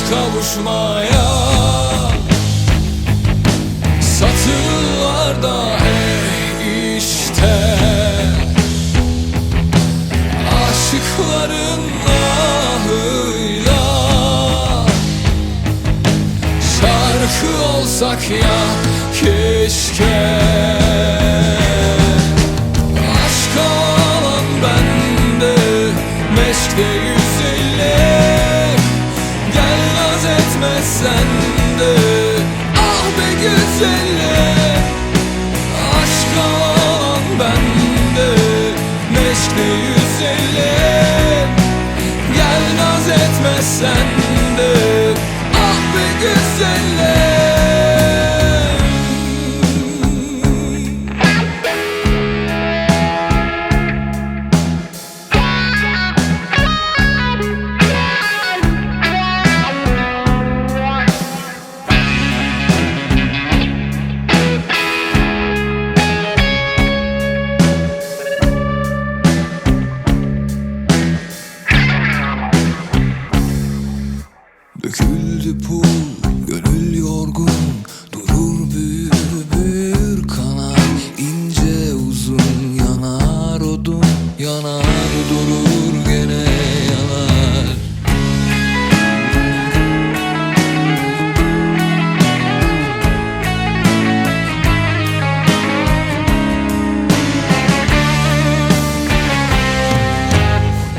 kavuşmaya, satırlarda işte aşıkların ahıyla şarkı olsak ya keşke. Aşka olan bende, meşkte 150, gel naz etmezsen de ah be güzelim. Aşka olan bende, meşkte 150, gel naz etmezsen de ah be güzelim. Döküldü pul, gönül yorgun, durur büyür büyür kanar. İnce uzun yanar odun, yanar durur gene yanar.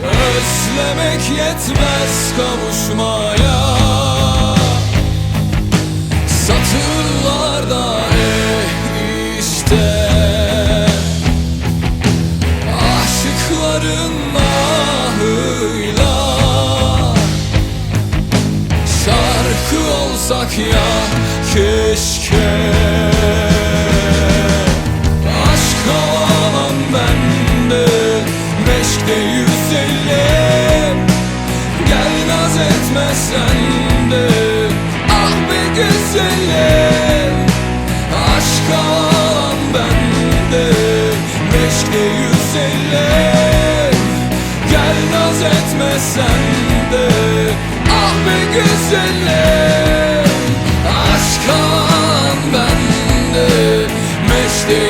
Özlemek yetmez kavuşmaya, satırlarda işte aşıkların ahıyla şarkı olsak ya keşke. Aşka olan bende, meşkte 150, gel naz etmezsen de ah be güzelim. Aşka olan bende, meşkte 150, gel naz etmezsen de ah be güzelim. Aşka olan bende, meşkte 150,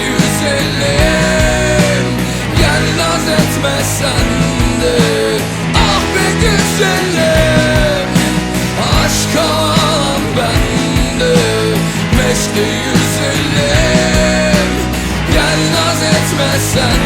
gel naz etmezsen de ah be güzelim. Aşka olan bende, meşkte 150, gel naz etmezsen